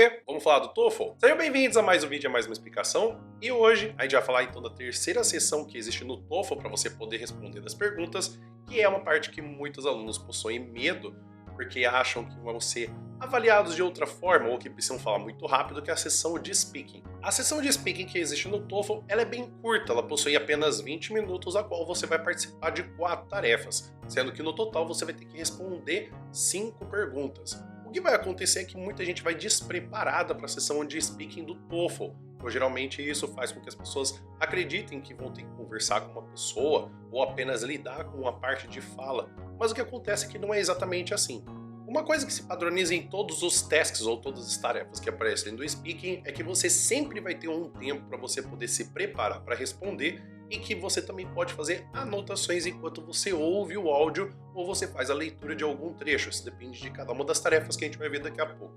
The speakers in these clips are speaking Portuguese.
Oiê, vamos falar do TOEFL? Sejam bem-vindos a mais um vídeo, a mais uma explicação. E hoje a gente vai falar então da terceira sessão que existe no TOEFL para você poder responder das perguntas, que é uma parte que muitos alunos possuem medo, porque acham que vão ser avaliados de outra forma ou que precisam falar muito rápido, que é a sessão de speaking. A sessão de speaking que existe no TOEFL, ela é bem curta, ela possui apenas 20 minutos, a qual você vai participar de 4 tarefas, sendo que no total você vai ter que responder 5 perguntas. O que vai acontecer é que muita gente vai despreparada para a sessão de speaking do TOEFL, pois geralmente isso faz com que as pessoas acreditem que vão ter que conversar com uma pessoa ou apenas lidar com uma parte de fala, mas o que acontece é que não é exatamente assim. Uma coisa que se padroniza em todos os tasks ou todas as tarefas que aparecem do speaking é que você sempre vai ter um tempo para você poder se preparar para responder e que você também pode fazer anotações enquanto você ouve o áudio ou você faz a leitura de algum trecho. Isso depende de cada uma das tarefas que a gente vai ver daqui a pouco.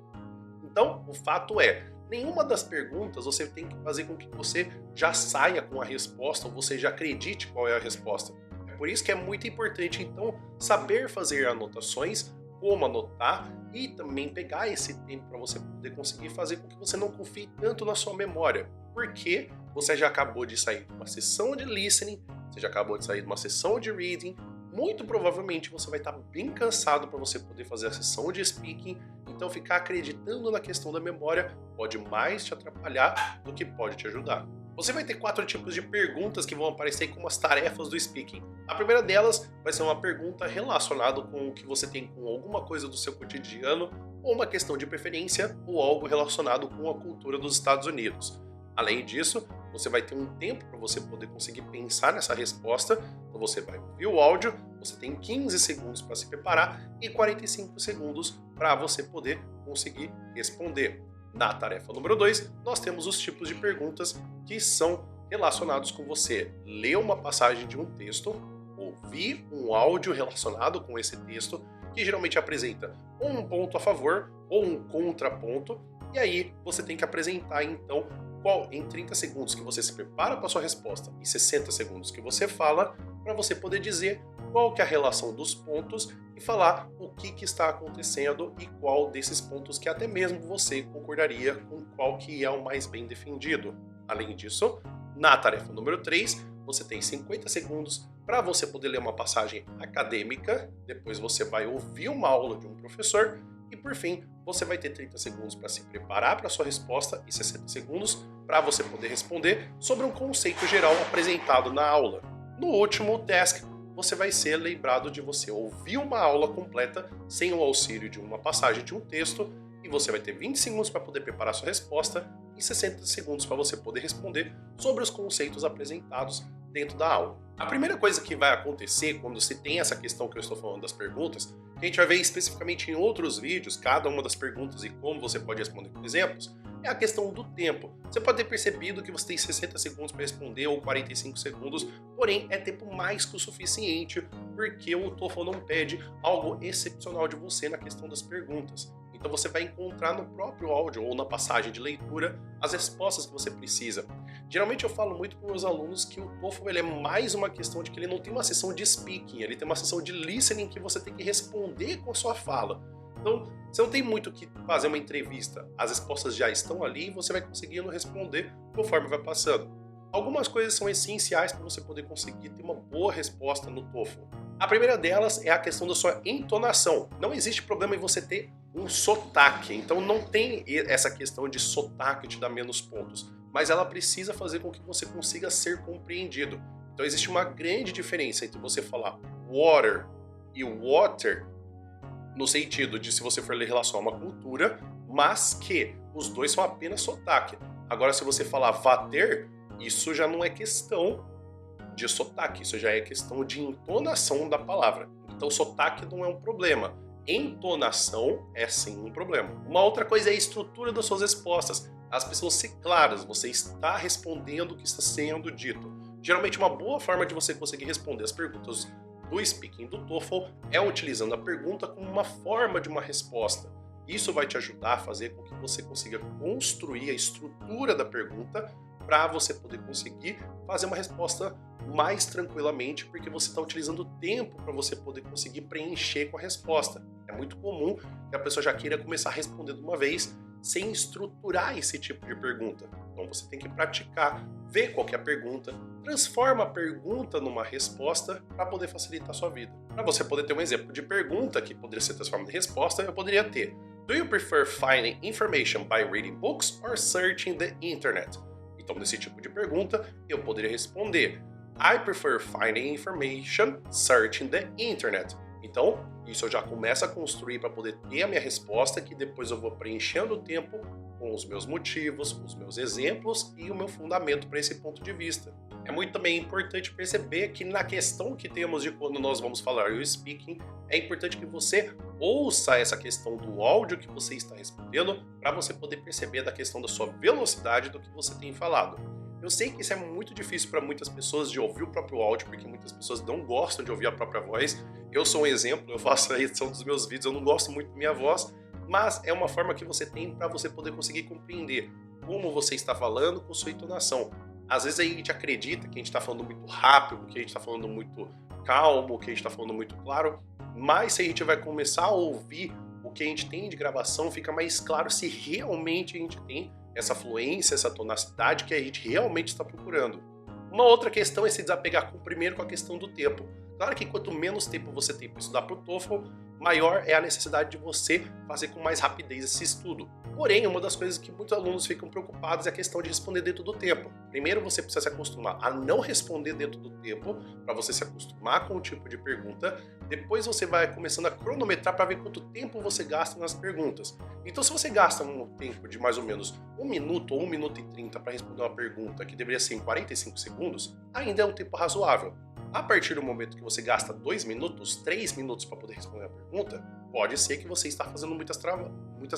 Então, o fato é, nenhuma das perguntas você tem que fazer com que você já saia com a resposta ou você já acredite qual é a resposta. É por isso que é muito importante, então, saber fazer anotações, como anotar e também pegar esse tempo para você poder conseguir fazer com que você não confie tanto na sua memória, porque você já acabou de sair de uma sessão de listening, você já acabou de sair de uma sessão de reading, muito provavelmente você vai estar bem cansado para você poder fazer a sessão de speaking, então ficar acreditando na questão da memória pode mais te atrapalhar do que pode te ajudar. Você vai ter 4 tipos de perguntas que vão aparecer como as tarefas do speaking. A primeira delas vai ser uma pergunta relacionada com o que você tem com alguma coisa do seu cotidiano, ou uma questão de preferência, ou algo relacionado com a cultura dos Estados Unidos. Além disso, você vai ter um tempo para você poder conseguir pensar nessa resposta, então você vai ouvir o áudio, você tem 15 segundos para se preparar e 45 segundos para você poder conseguir responder. Na tarefa número 2, nós temos os tipos de perguntas que são relacionados com você ler uma passagem de um texto, ouvir um áudio relacionado com esse texto, que geralmente apresenta ou um ponto a favor ou um contraponto, e aí você tem que apresentar então qual em 30 segundos que você se prepara para a sua resposta e 60 segundos que você fala, para você poder dizer qual que é a relação dos pontos e falar o que está acontecendo e qual desses pontos que até mesmo você concordaria com qual que é o mais bem defendido. Além disso, na tarefa número 3, você tem 50 segundos para você poder ler uma passagem acadêmica, depois você vai ouvir uma aula de um professor e por fim, você vai ter 30 segundos para se preparar para a sua resposta e 60 segundos para você poder responder sobre um conceito geral apresentado na aula. No último task, você vai ser lembrado de você ouvir uma aula completa sem o auxílio de uma passagem de um texto e você vai ter 20 segundos para poder preparar sua resposta e 60 segundos para você poder responder sobre os conceitos apresentados dentro da aula. A primeira coisa que vai acontecer quando se tem essa questão que eu estou falando das perguntas, que a gente vai ver especificamente em outros vídeos, cada uma das perguntas e como você pode responder com exemplos, é a questão do tempo. Você pode ter percebido que você tem 60 segundos para responder ou 45 segundos, porém é tempo mais que o suficiente, porque o TOEFL não pede algo excepcional de você na questão das perguntas. Então você vai encontrar no próprio áudio ou na passagem de leitura as respostas que você precisa. Geralmente eu falo muito para os meus alunos que o TOEFL ele é mais uma questão de que ele não tem uma sessão de speaking, ele tem uma sessão de listening que você tem que responder com a sua fala. Então, você não tem muito que fazer uma entrevista, as respostas já estão ali e você vai conseguindo responder conforme vai passando. Algumas coisas são essenciais para você poder conseguir ter uma boa resposta no TOEFL. A primeira delas é a questão da sua entonação. Não existe problema em você ter um sotaque, então não tem essa questão de sotaque te dar menos pontos, mas ela precisa fazer com que você consiga ser compreendido. Então existe uma grande diferença entre você falar water e water, no sentido de se você for ler relação a uma cultura, mas que os dois são apenas sotaque. Agora, se você falar vater, isso já não é questão de sotaque, isso já é questão de entonação da palavra. Então, sotaque não é um problema. Entonação é sim um problema. Uma outra coisa é a estrutura das suas respostas. As pessoas ser claras, você está respondendo o que está sendo dito. Geralmente, uma boa forma de você conseguir responder as perguntas do speaking do TOEFL é utilizando a pergunta como uma forma de uma resposta. Isso vai te ajudar a fazer com que você consiga construir a estrutura da pergunta para você poder conseguir fazer uma resposta mais tranquilamente, porque você está utilizando o tempo para você poder conseguir preencher com a resposta. É muito comum que a pessoa já queira começar respondendo uma vez, sem estruturar esse tipo de pergunta. Então você tem que praticar, ver qual que é a pergunta, transforma a pergunta numa resposta para poder facilitar a sua vida. Para você poder ter um exemplo de pergunta que poderia ser transformada em resposta, eu poderia ter: Do you prefer finding information by reading books or searching the internet? Então, nesse tipo de pergunta, eu poderia responder: I prefer finding information searching the internet. Então, isso eu já começo a construir para poder ter a minha resposta, que depois eu vou preenchendo o tempo com os meus motivos, os meus exemplos e o meu fundamento para esse ponto de vista. É muito também importante perceber que na questão que temos de quando nós vamos falar o speaking, é importante que você ouça essa questão do áudio que você está respondendo para você poder perceber da questão da sua velocidade do que você tem falado. Eu sei que isso é muito difícil para muitas pessoas de ouvir o próprio áudio, porque muitas pessoas não gostam de ouvir a própria voz. Eu sou um exemplo, eu faço a edição dos meus vídeos, eu não gosto muito da minha voz, mas é uma forma que você tem para você poder conseguir compreender como você está falando com sua entonação. Às vezes a gente acredita que a gente está falando muito rápido, que a gente está falando muito calmo, que a gente está falando muito claro, mas se a gente vai começar a ouvir o que a gente tem de gravação, fica mais claro se realmente a gente tem essa fluência, essa tonacidade que a gente realmente está procurando. Uma outra questão é se desapegar primeiro com a questão do tempo. Claro que quanto menos tempo você tem para estudar para o TOEFL, maior é a necessidade de você fazer com mais rapidez esse estudo. Porém, uma das coisas que muitos alunos ficam preocupados é a questão de responder dentro do tempo. Primeiro você precisa se acostumar a não responder dentro do tempo, para você se acostumar com o tipo de pergunta. Depois você vai começando a cronometrar para ver quanto tempo você gasta nas perguntas. Então se você gasta um tempo de mais ou menos 1 minuto ou 1 minuto e 30 para responder uma pergunta que deveria ser em 45 segundos, ainda é um tempo razoável. A partir do momento que você gasta 2 minutos, 3 minutos para poder responder a pergunta, pode ser que você está fazendo muitas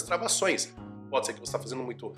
travações. Pode ser que você está fazendo muito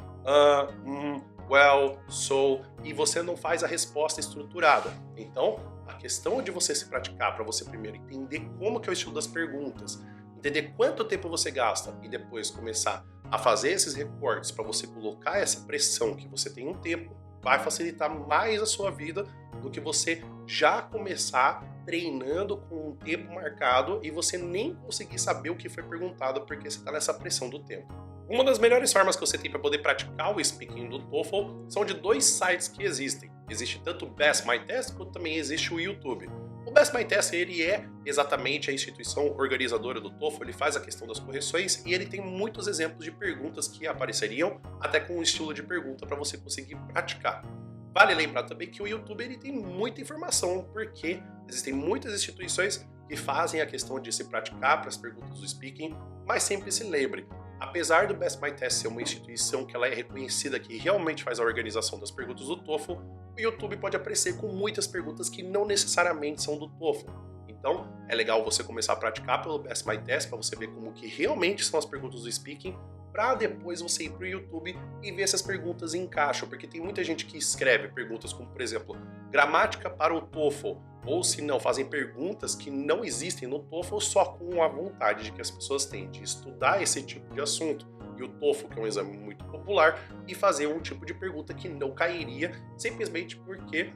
well, so, e você não faz a resposta estruturada. Então, a questão de você se praticar para você primeiro entender como que é o estilo das perguntas, entender quanto tempo você gasta e depois começar a fazer esses recortes para você colocar essa pressão que você tem um tempo, vai facilitar mais a sua vida do que você já começar treinando com um tempo marcado e você nem conseguir saber o que foi perguntado porque você está nessa pressão do tempo. Uma das melhores formas que você tem para poder praticar o speaking do TOEFL são de 2 sites que existem. Existe tanto o Best My Test quanto também existe o YouTube. O Best My Test ele é exatamente a instituição organizadora do TOEFL, ele faz a questão das correções e ele tem muitos exemplos de perguntas que apareceriam até com um estilo de pergunta para você conseguir praticar. Vale lembrar também que o YouTube ele tem muita informação, porque existem muitas instituições que fazem a questão de se praticar para as perguntas do speaking, mas sempre se lembre, apesar do Best My Test ser uma instituição que ela é reconhecida que realmente faz a organização das perguntas do TOEFL, o YouTube pode aparecer com muitas perguntas que não necessariamente são do TOEFL. Então, é legal você começar a praticar pelo Best My Test para você ver como que realmente são as perguntas do speaking, para depois você ir para o YouTube e ver se as perguntas encaixam, porque tem muita gente que escreve perguntas como, por exemplo, gramática para o TOEFL, ou se não, fazem perguntas que não existem no TOEFL só com a vontade de que as pessoas têm de estudar esse tipo de assunto. E o TOEFL, que é um exame muito popular, e fazer um tipo de pergunta que não cairia simplesmente porque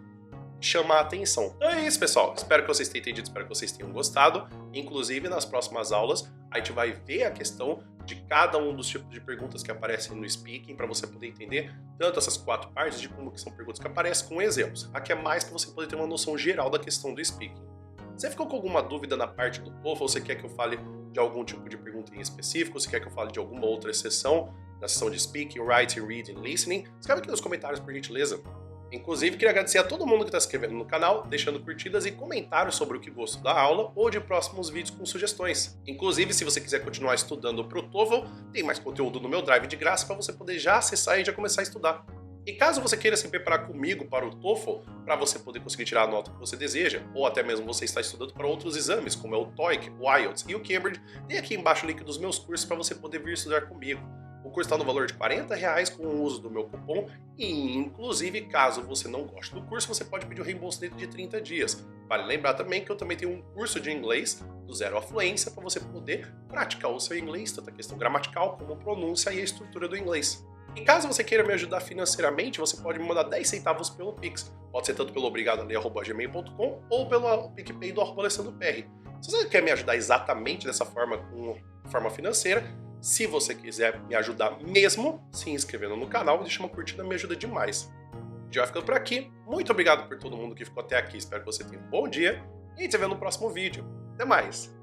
chama a atenção. Então é isso, pessoal. Espero que vocês tenham entendido, espero que vocês tenham gostado. Inclusive, nas próximas aulas, a gente vai ver a questão de cada um dos tipos de perguntas que aparecem no speaking, para você poder entender tanto essas 4 partes de como que são perguntas que aparecem com exemplos. Aqui é mais para você poder ter uma noção geral da questão do speaking. Você ficou com alguma dúvida na parte do TOEFL? Você quer que eu fale de algum tipo de pergunta em específico? Você quer que eu fale de alguma outra sessão, na sessão de speaking, writing, reading, listening? Escreve aqui nos comentários, por gentileza. Inclusive, queria agradecer a todo mundo que está se inscrevendo no canal, deixando curtidas e comentários sobre o que gostou da aula ou de próximos vídeos com sugestões. Inclusive, se você quiser continuar estudando para o TOEFL, tem mais conteúdo no meu Drive de graça para você poder já acessar e já começar a estudar. E caso você queira se preparar comigo para o TOEFL, para você poder conseguir tirar a nota que você deseja, ou até mesmo você está estudando para outros exames, como é o TOEIC, o IELTS e o Cambridge, tem aqui embaixo o link dos meus cursos para você poder vir estudar comigo. O curso está no valor de R$40 com o uso do meu cupom e, inclusive, caso você não goste do curso, você pode pedir o reembolso dentro de 30 dias. Vale lembrar também que eu também tenho um curso de inglês do zero à fluência para você poder praticar o seu inglês, tanto a questão gramatical como a pronúncia e a estrutura do inglês. E caso você queira me ajudar financeiramente, você pode me mandar 10 centavos pelo Pix. Pode ser tanto pelo obrigadoale@gmail.com ou pelo PicPay do @AlessandroPR. Se você quer me ajudar exatamente dessa forma, com forma financeira, Se você quiser me ajudar mesmo, se inscrevendo no canal e deixando uma curtida, me ajuda demais. A gente vai ficando por aqui. Muito obrigado por todo mundo que ficou até aqui. Espero que você tenha um bom dia e a gente se vê no próximo vídeo. Até mais!